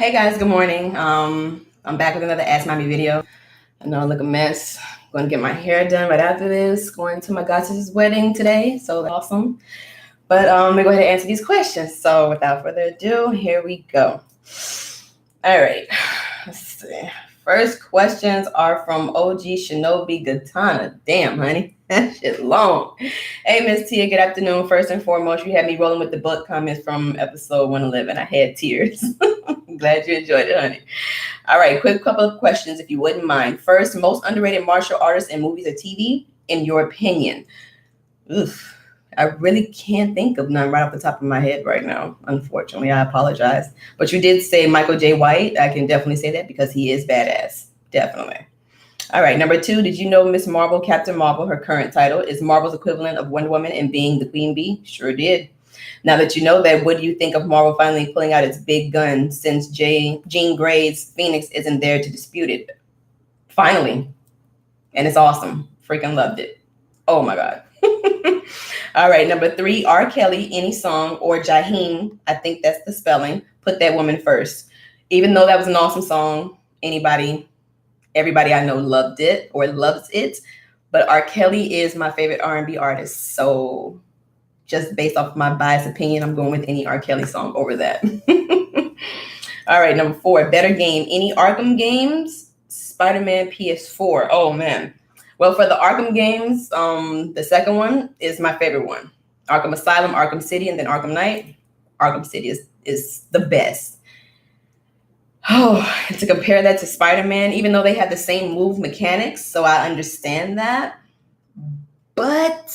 Hey guys, good morning. I'm back with another Ask Mommy video. I know I look a mess. I'm going to get my hair done right after this. Going to my goddess's wedding today, so that's awesome. But I'm going to go ahead and answer these questions. So without further ado, here we go. All right, let's see. First questions are from OG Shinobi Gatana. Damn, honey, that shit long. Hey, Miss Tia, good afternoon. First and foremost, you had me rolling with the book comments from episode 111. I had tears. Glad you enjoyed it, honey. All right, quick couple of questions, if you wouldn't mind. First, most underrated martial artists in movies or TV, in your opinion? Oof. I really can't think of none right off the top of my head right now. Unfortunately, I apologize. But you did say Michael J. White. I can definitely say that because he is badass. Definitely. All right, number 2, did you know Miss Marvel, Captain Marvel, her current title, is Marvel's equivalent of Wonder Woman and being the Queen Bee? Sure did. Now that you know that, what do you think of Marvel finally pulling out its big gun since Jean Grey's Phoenix isn't there to dispute it? Finally. And it's awesome. Freaking loved it. Oh my God. All right, number 3, R. Kelly, any song, or Jaheim, I think that's the spelling, put that woman first. Even though that was an awesome song, everybody I know loved it or loves it, but R. Kelly is my favorite R&B artist. So just based off my biased opinion, I'm going with any R. Kelly song over that. All right, number 4, better game, any Arkham games? Spider-Man PS4. Oh man. Well, for the Arkham games, the second one is my favorite one. Arkham Asylum, Arkham City, and then Arkham Knight. Arkham City is the best. Oh, to compare that to Spider-Man, even though they have the same move mechanics, so I understand that. But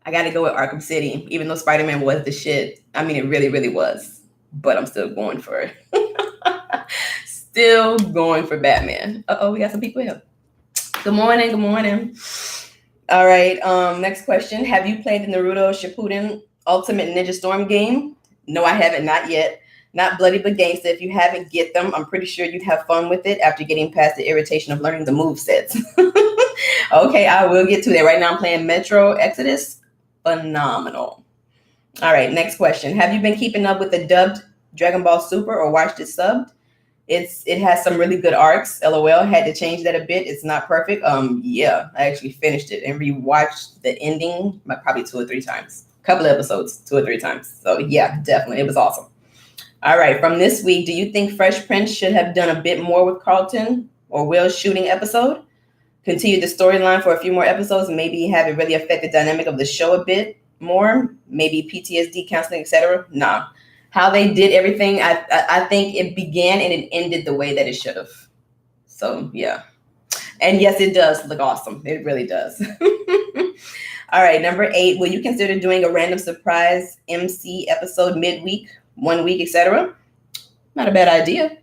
I got to go with Arkham City, even though Spider-Man was the shit. I mean, it really, really was. But I'm still going for it. Still going for Batman. Uh-oh, we got some people here. Good morning, good morning. All right, next question. Have you played the Naruto Shippuden Ultimate Ninja Storm game? No, I haven't, not yet. Not bloody but gangsta. If you haven't, get them. I'm pretty sure you'd have fun with it after getting past the irritation of learning the movesets. Okay, I will get to that. Right now I'm playing Metro Exodus. Phenomenal. All right, next question. Have you been keeping up with the dubbed Dragon Ball Super or watched it subbed? It has some really good arcs. LOL. Had to change that a bit. It's not perfect. Yeah, I actually finished it and rewatched the ending probably 2 or 3 times. Couple of episodes, 2 or 3 times. So yeah, definitely. It was awesome. All right, from this week, do you think Fresh Prince should have done a bit more with Carlton or Will's shooting episode? Continue the storyline for a few more episodes and maybe have it really affect the dynamic of the show a bit more? Maybe PTSD counseling, etc.? Nah. How they did everything, I think it began and it ended the way that it should have. So yeah. And yes, it does look awesome. It really does. All right, number 8, will you consider doing a random surprise MC episode midweek, 1 week, etc.? Not a bad idea.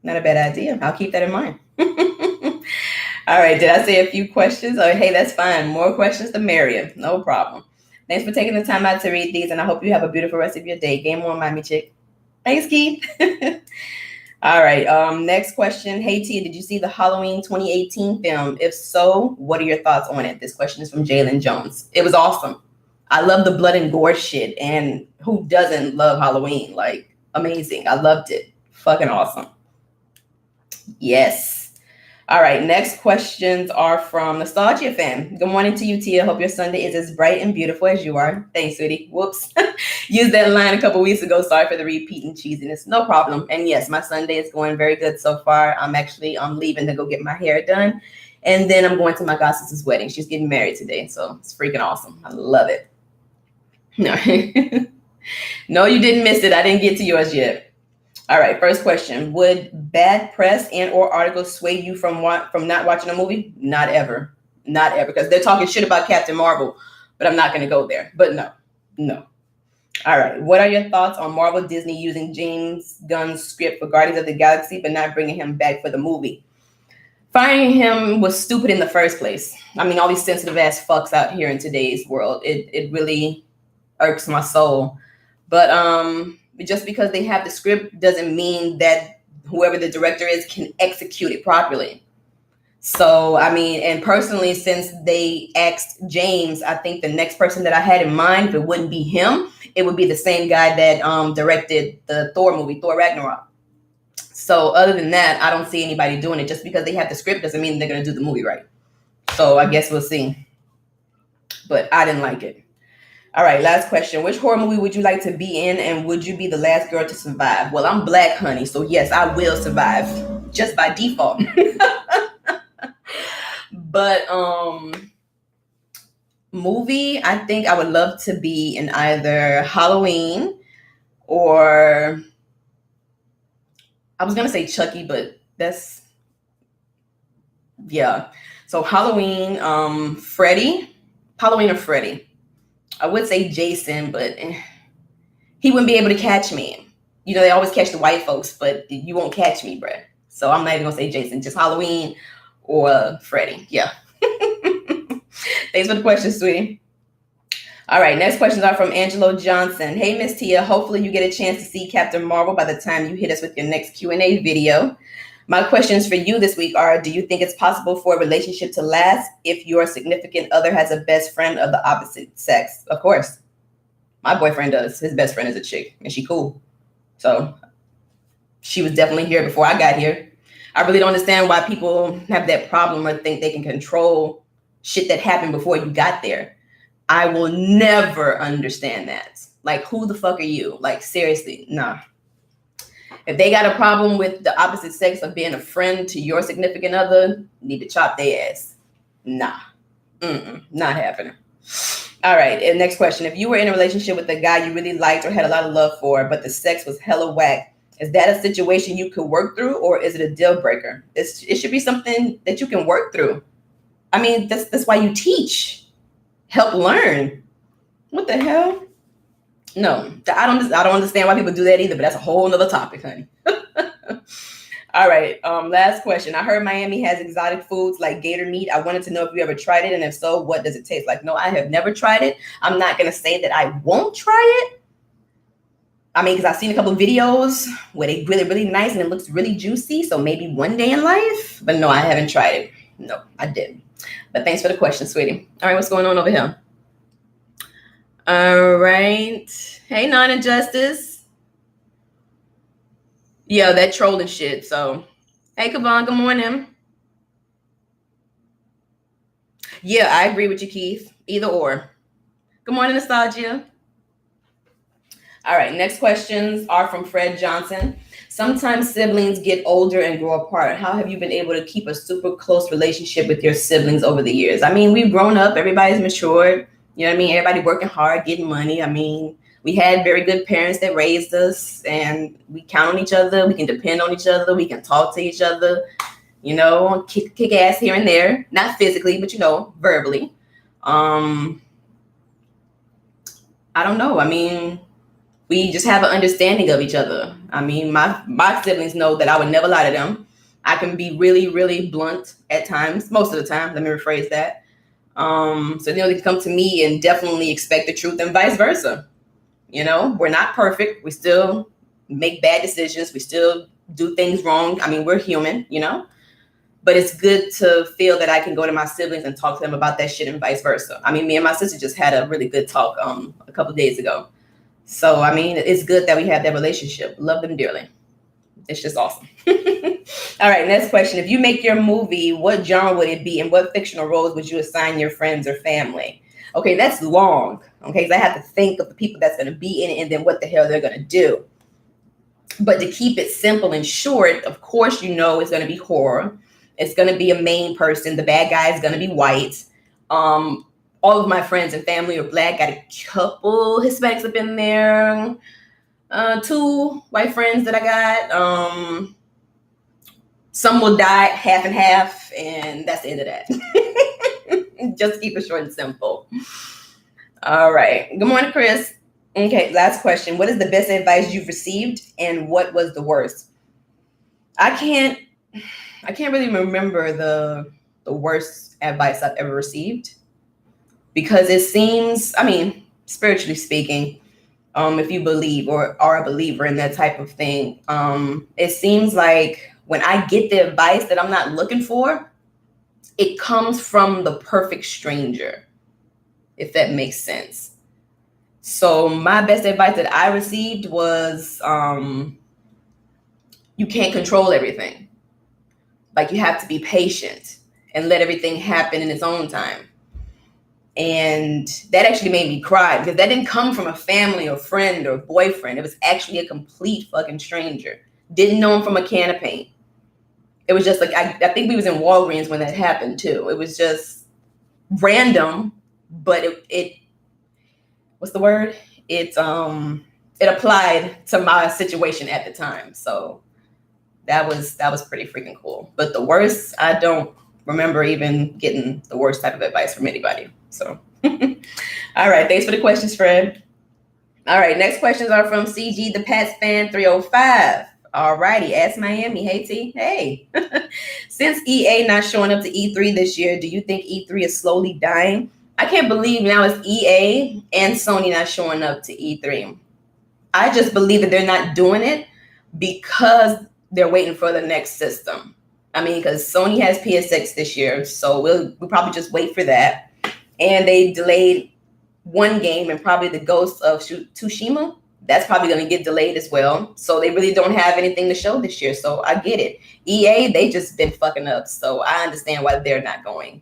Not a bad idea. I'll keep that in mind. All right, did I say a few questions? Oh, hey, that's fine. More questions, the merrier. No problem. Thanks for taking the time out to read these, and I hope you have a beautiful rest of your day. Game on, Mommy Chick. Thanks, Keith. All right, next question. Hey, Tia, did you see the Halloween 2018 film? If so, what are your thoughts on it? This question is from Jalen Jones. It was awesome. I love the blood and gore shit, and who doesn't love Halloween? Like, amazing. I loved it. Fucking awesome. Yes. All right, next questions are from Nostalgia Fan. Good morning to you, Tia. Hope your Sunday is as bright and beautiful as you are. Thanks, sweetie. Whoops. Used that line a couple weeks ago. Sorry for the repeat and cheesiness. No problem. And yes, my Sunday is going very good so far. I'm leaving to go get my hair done. And then I'm going to my goddess's wedding. She's getting married today. So it's freaking awesome. I love it. No, no, you didn't miss it. I didn't get to yours yet. All right, first question. Would bad press and or articles sway you from not watching a movie? Not ever. Not ever. Because they're talking shit about Captain Marvel, but I'm not going to go there. But no. All right. What are your thoughts on Marvel Disney using James Gunn's script for Guardians of the Galaxy, but not bringing him back for the movie? Firing him was stupid in the first place. I mean, all these sensitive ass fucks out here in today's world. It really irks my soul. But just because they have the script doesn't mean that whoever the director is can execute it properly. So, I mean, and personally, since they asked James, I think the next person that I had in mind, if it wouldn't be him, it would be the same guy that directed the Thor movie, Thor Ragnarok. So other than that, I don't see anybody doing it. Just because they have the script doesn't mean they're going to do the movie right. So I guess we'll see. But I didn't like it. All right, last question. Which horror movie would you like to be in, and would you be the last girl to survive? Well, I'm black, honey, so yes, I will survive just by default. But movie, I think I would love to be in either Halloween or I was gonna say Chucky, but that's yeah. So Halloween, Halloween or Freddy. I would say Jason, but he wouldn't be able to catch me. You know, they always catch the white folks, but you won't catch me, bruh. So I'm not even gonna say Jason, just Halloween or Freddy. Yeah. Thanks for the question, sweetie. All right, next questions are from Angelo Johnson. Hey, Miss Tia, hopefully you get a chance to see Captain Marvel by the time you hit us with your next Q&A video. My questions for you this week are, do you think it's possible for a relationship to last if your significant other has a best friend of the opposite sex? Of course. My boyfriend does. His best friend is a chick, and she cool. So she was definitely here before I got here. I really don't understand why people have that problem or think they can control shit that happened before you got there. I will never understand that. Like, who the fuck are you? Like, seriously, nah. If they got a problem with the opposite sex of being a friend to your significant other, you need to chop their ass. Nah. Not happening. All right, and next question. If you were in a relationship with a guy you really liked or had a lot of love for, but the sex was hella whack, is that a situation you could work through, or is it a deal breaker? It should be something that you can work through. I mean, that's why you teach. Help learn. What the hell? No, I don't understand why people do that either, but that's a whole nother topic, honey. All right, last question. I heard Miami has exotic foods like gator meat. I wanted to know if you ever tried it, and if so, what does it taste like? No, I have never tried it. I'm not going to say that I won't try it. I mean, because I've seen a couple of videos where they really, really nice and it looks really juicy. So maybe one day in life. But no, I haven't tried it. No, I didn't. But thanks for the question, sweetie. All right, what's going on over here? All right. Hey, non-injustice. Yeah, that trolling shit. So, hey, Kavon, good morning. Yeah, I agree with you, Keith. Either or. Good morning, Nostalgia. All right, next questions are from Fred Johnson. Sometimes siblings get older and grow apart. How have you been able to keep a super close relationship with your siblings over the years? I mean, we've grown up. Everybody's matured. You know what I mean? Everybody working hard, getting money. I mean, we had very good parents that raised us, and we count on each other. We can depend on each other. We can talk to each other, you know, kick ass here and there. Not physically, but, you know, verbally. I don't know. I mean, we just have an understanding of each other. I mean, my siblings know that I would never lie to them. I can be really, really blunt at times, most of the time. Let me rephrase that. So, you know, they can come to me and definitely expect the truth and vice versa. You know, we're not perfect. We still make bad decisions. We still do things wrong. I mean, we're human, you know, but it's good to feel that I can go to my siblings and talk to them about that shit and vice versa. I mean, me and my sister just had a really good talk a couple of days ago. So, I mean, it's good that we have that relationship. Love them dearly. It's just awesome. All right, next question. If you make your movie, what genre would it be, and what fictional roles would you assign your friends or family? Okay, that's long. Okay, because I have to think of the people that's going to be in it and then what the hell they're going to do. But to keep it simple and short, of course, you know it's going to be horror. It's going to be a main person. The bad guy is going to be white. All of my friends and family are black. Got a couple Hispanics up in there. 2 white friends that I got. Some will die half and half, and that's the end of that. Just keep it short and simple. All right. Good morning, Chris. Okay, last question. What is the best advice you've received, and what was the worst? I can't really remember the worst advice I've ever received, because it seems, I mean, spiritually speaking, if you believe or are a believer in that type of thing, it seems like when I get the advice that I'm not looking for, it comes from the perfect stranger, if that makes sense. So my best advice that I received was you can't control everything. Like, you have to be patient and let everything happen in its own time. And that actually made me cry, because that didn't come from a family or friend or boyfriend. It was actually a complete fucking stranger. Didn't know him from a can of paint. It was just like, I think we was in Walgreens when that happened too. It was just random, but it what's the word? It applied to my situation at the time. So that was pretty freaking cool. But the worst, I don't remember even getting the worst type of advice from anybody. So all right, thanks for the questions, Fred. All right, next questions are from CG the Pats fan 305. All righty, Ask Miami. Hey T. Hey. Since EA not showing up to E3 this year, do you think E3 is slowly dying? I can't believe now it's EA and Sony not showing up to E3. I just believe that they're not doing it because they're waiting for the next system. I mean, because Sony has PS6 this year, so we'll probably just wait for that. And they delayed one game, and probably the Ghost of Tsushima, that's probably going to get delayed as well. So they really don't have anything to show this year. So I get it. EA, they just been fucking up. So I understand why they're not going.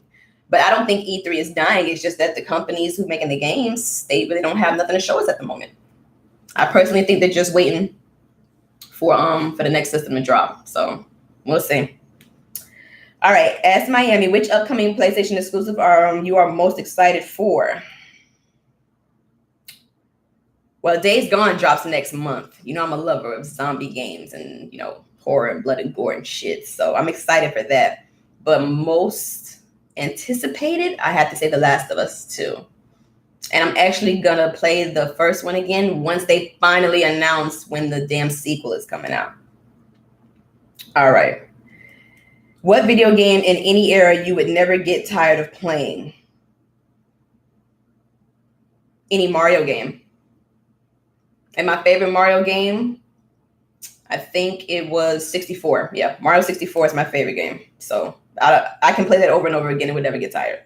But I don't think E3 is dying. It's just that the companies who are making the games, they really don't have nothing to show us at the moment. I personally think they're just waiting for the next system to drop. So we'll see. All right, Ask Miami, which upcoming PlayStation exclusive you are most excited for? Well, Days Gone drops next month. You know, I'm a lover of zombie games and, you know, horror and blood and gore and shit. So I'm excited for that. But most anticipated, I have to say The Last of Us 2. And I'm actually going to play the first one again once they finally announce when the damn sequel is coming out. All right. What video game in any era you would never get tired of playing? Any Mario game. And my favorite Mario game, I think it was 64. Yeah, Mario 64 is my favorite game. So I can play that over and over again and would never get tired.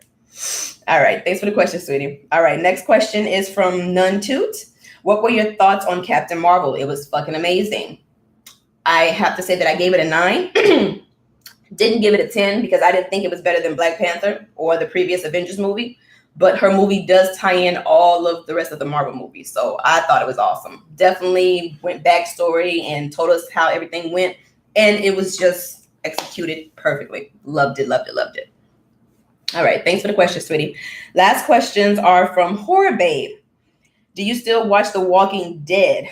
All right, thanks for the question, sweetie. All right, next question is from Nuntoot. What were your thoughts on Captain Marvel? It was fucking amazing. I have to say that I gave it a 9. Didn't give it a 10 because I didn't think it was better than Black Panther or the previous Avengers movie. But her movie does tie in all of the rest of the Marvel movies. So I thought it was awesome. Definitely went backstory and told us how everything went. And it was just executed perfectly. Loved it, loved it, loved it. All right. Thanks for the question, sweetie. Last questions are from Horror Babe. Do you still watch The Walking Dead?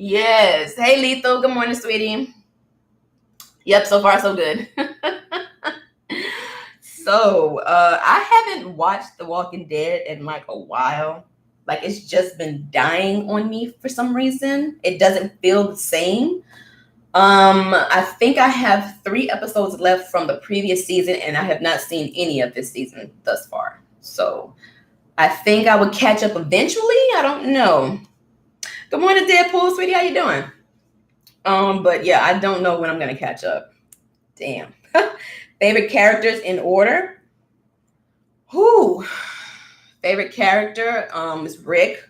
Yes. Hey, Lethal. Good morning, sweetie. Yep. So far, so good. So I haven't watched The Walking Dead in like a while. Like, it's just been dying on me for some reason. It doesn't feel the same. I think I have 3 episodes left from the previous season, and I have not seen any of this season thus far. So I think I would catch up eventually. I don't know. Good morning, Deadpool, sweetie. How you doing? But yeah, I don't know when I'm gonna catch up. Damn. Favorite characters in order? Who? Favorite character is Rick,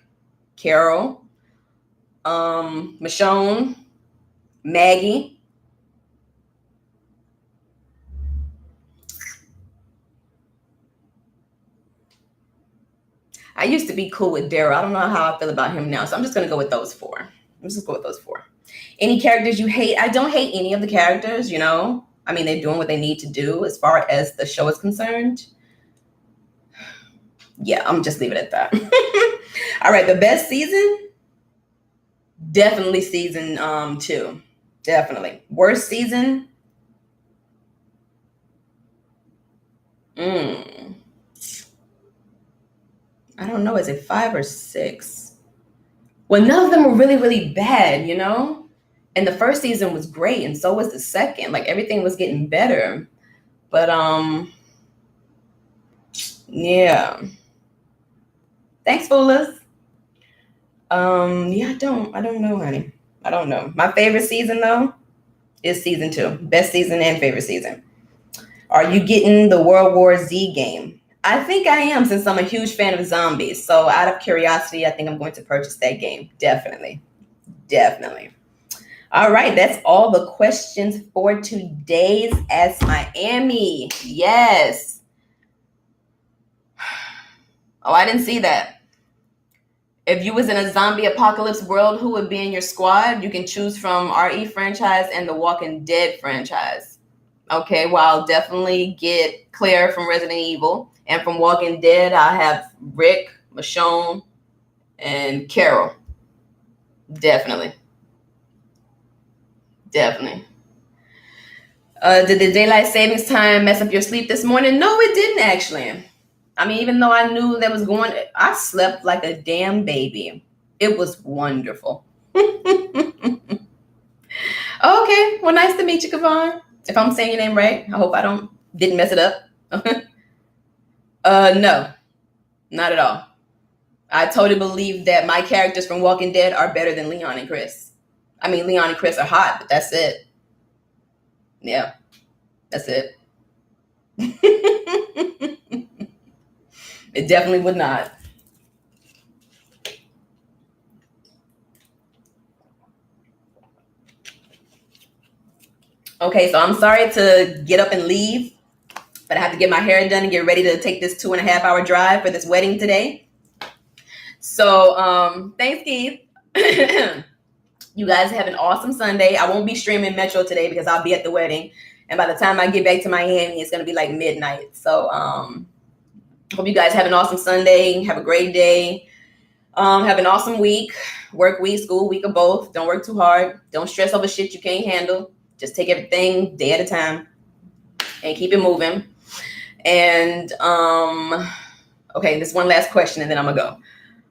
Carol, Michonne, Maggie. I used to be cool with Daryl. I don't know how I feel about him now, so I'm just gonna go with those 4. Any characters you hate? I don't hate any of the characters, you know. I mean, they're doing what they need to do as far as the show is concerned. Yeah, I'm just leave it at that. All right, the best season? Definitely season 2. Definitely. Worst season? I don't know. Is it 5 or 6? Well, none of them were really, really bad, you know? And the first season was great, and so was the second. Like, everything was getting better. But yeah. Thanks, Foolas. Yeah, I don't know, honey. I don't know. My favorite season though, is season 2. Best season and favorite season. Are you getting the World War Z game? I think I am, since I'm a huge fan of zombies. So out of curiosity, I think I'm going to purchase that game. Definitely. Definitely. All right, that's all the questions for today's Ask Miami. Yes. Oh, I didn't see that. If you was in a zombie apocalypse world, who would be in your squad? You can choose from RE franchise and the Walking Dead franchise. Okay, well, I'll definitely get Claire from Resident Evil. And from Walking Dead, I have Rick, Michonne, and Carol. Definitely. Definitely. Did the daylight savings time mess up your sleep this morning? No, it didn't actually. I mean, even though I knew that was going, I slept like a damn baby. It was wonderful. Okay, well, nice to meet you, Kavon. If I'm saying your name right, I hope I didn't mess it up. No, not at all. I totally believe that my characters from Walking Dead are better than Leon and Chris. I mean, Leon and Chris are hot, but that's it. Yeah, that's it. It definitely would not. Okay, so I'm sorry to get up and leave, but I have to get my hair done and get ready to take this 2.5-hour drive for this wedding today. So thanks, Keith. You guys have an awesome Sunday. I won't be streaming Metro today because I'll be at the wedding. And by the time I get back to Miami, it's going to be like midnight. So hope you guys have an awesome Sunday. Have a great day. Have an awesome week. Work week, school week, or both. Don't work too hard. Don't stress over shit you can't handle. Just take everything day at a time and keep it moving. And okay, this one last question and then I'm going to go.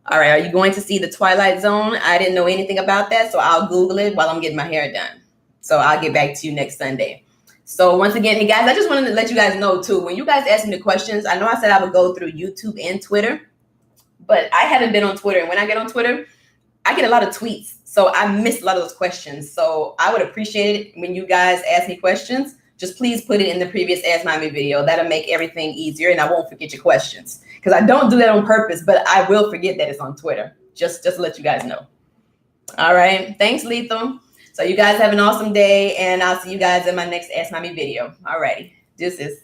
All right, are you going to see The Twilight Zone? I didn't know anything about that, so I'll Google it while I'm getting my hair done. So I'll get back to you next Sunday. So once again, hey guys, I just wanted to let you guys know too, when you guys ask me the questions, I know I said I would go through YouTube and Twitter, but I haven't been on Twitter. And when I get on Twitter, I get a lot of tweets. So I miss a lot of those questions. So I would appreciate it when you guys ask me questions. Just please put it in the previous Ask Miami video. That'll make everything easier and I won't forget your questions. Because I don't do that on purpose, but I will forget that it's on Twitter. Just to let you guys know. All right. Thanks, Lethal. So you guys have an awesome day, and I'll see you guys in my next Ask Miami video. All righty. Deuces.